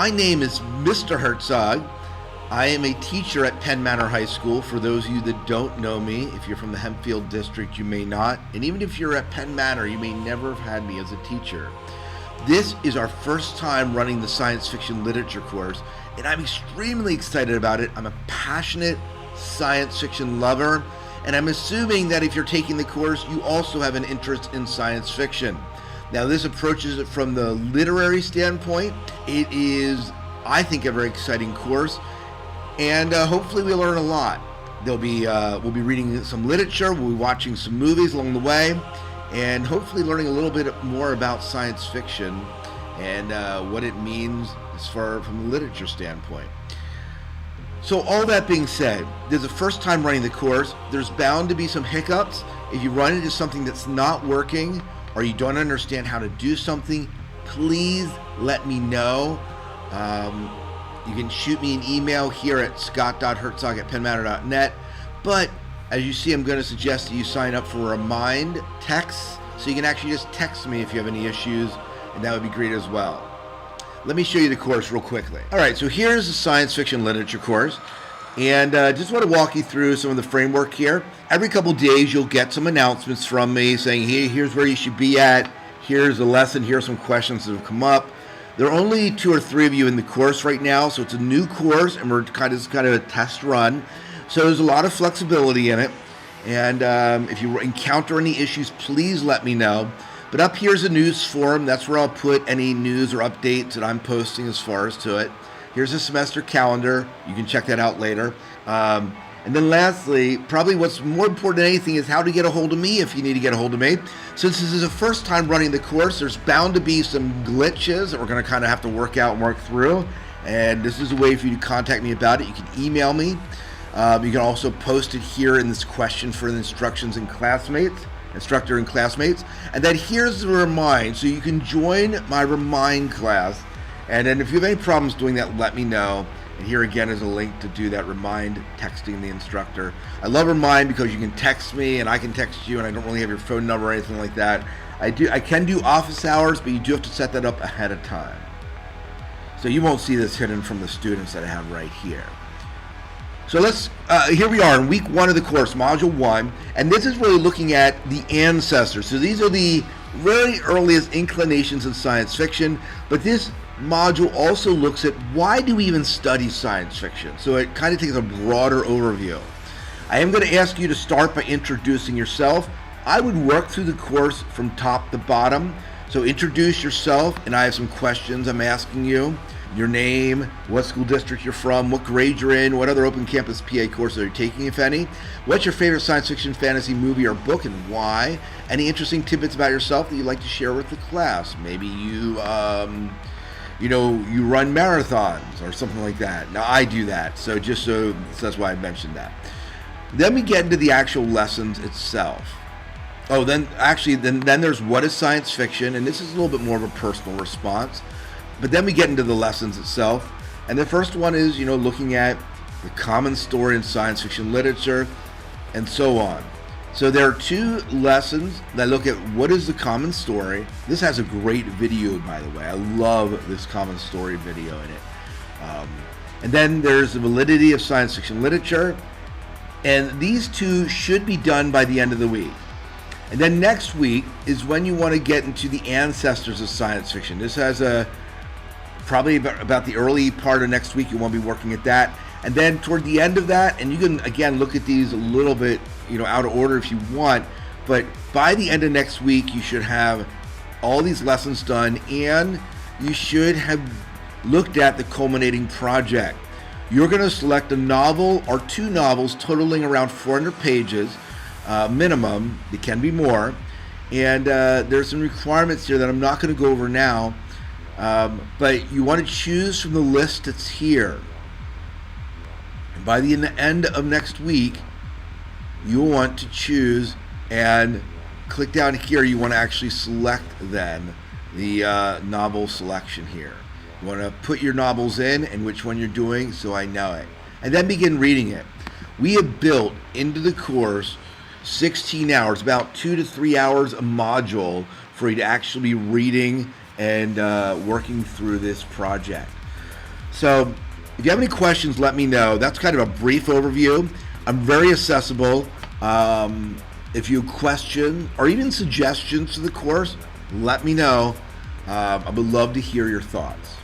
My name is Mr. Herzog. I am a teacher at Penn Manor High School. For those of you that don't know me, if you're from the Hempfield District, you may not. And even if you're at Penn Manor, you may never have had me as a teacher. This is our first time running the science fiction literature course, and I'm extremely excited about it. I'm a passionate science fiction lover, and I'm assuming that if you're taking the course, you also have an interest in science fiction. Now, this approaches it from the literary standpoint. It is, I think, a very exciting course, and hopefully we learn a lot. We'll be reading some literature, we'll be watching some movies along the way, and hopefully learning a little bit more about science fiction and what it means as far from a literature standpoint. So all that being said, this is the first time running the course. There's bound to be some hiccups. If you run into something that's not working or you don't understand how to do something, please let me know. You can shoot me an email here at scott.herzog@pennmanor.net. But as you see, I'm going to suggest that you sign up for Remind texts, so you can actually just text me if you have any issues, and that would be great as well. Let me show you the course real quickly. All right, so here's the science fiction literature course, and just want to walk you through some of the framework here. Every couple days, you'll get some announcements from me saying, hey, here's where you should be at, here's the lesson, here's some questions that have come up. There are only 2 or 3 of you in the course right now, so it's a new course, and we're kind of a test run. So there's a lot of flexibility in it, and if you encounter any issues, please let me know. But up here's a news forum. That's where I'll put any news or updates that I'm posting as far as to it. Here's a semester calendar. You can check that out later. And then lastly, probably what's more important than anything is how to get a hold of me if you need to get a hold of me. Since this is the first time running the course, there's bound to be some glitches that we're going to kind of have to work out and work through. And this is a way for you to contact me about it. You can email me. You can also post it here in this question for the instructor and classmates. And then here's the Remind, so you can join my Remind class. And then if you have any problems doing that, let me know. And here again is a link to do that Remind, texting the instructor. I love Remind because you can text me and I can text you, and I don't really have your phone number or anything like that. I can do office hours, but you do have to set that up ahead of time. So you won't see this hidden from the students that I have right here. So here we are in week 1 of the course, module 1, and this is really looking at the ancestors. So these are the very earliest inclinations of science fiction, but this module also looks at why do we even study science fiction? So it kind of takes a broader overview. I am going to ask you to start by introducing yourself. I would work through the course from top to bottom. So introduce yourself, and I have some questions I'm asking you. Your name, what school district you're from, what grade you're in, what other open campus PA courses are you taking, if any. What's your favorite science fiction, fantasy movie or book, and why? Any interesting tidbits about yourself that you'd like to share with the class? Maybe you run marathons or something like that. Now I do that, so that's why I mentioned that. Then we get into the actual lessons itself. Oh, then there's what is science fiction, and this is a little bit more of a personal response. But then we get into the lessons itself. And the first one is, looking at the common story in science fiction literature and so on. So there are 2 lessons that look at what is the common story. This has a great video, by the way. I love this common story video in it. And then there's the validity of science fiction literature. And these 2 should be done by the end of the week. And then next week is when you want to get into the ancestors of science fiction. This has probably about the early part of next week, you want to be working at that. And then toward the end of that, and you can, again, look at these a little bit, out of order if you want, but by the end of next week, you should have all these lessons done, and you should have looked at the culminating project. You're going to select a novel or 2 novels totaling around 400 pages, minimum. It can be more. And there's some requirements here that I'm not going to go over now. But you want to choose from the list that's here. And by the end of next week, you'll want to choose and click down here. You want to actually select then the novel selection here. You want to put your novels in and which one you're doing so I know it. And then begin reading it. We have built into the course 16 hours, about 2 to 3 hours a module for you to actually be reading and working through this project. So if you have any questions, let me know. That's kind of a brief overview. I'm very accessible. If you question or even suggestions to the course, let me know. I would love to hear your thoughts.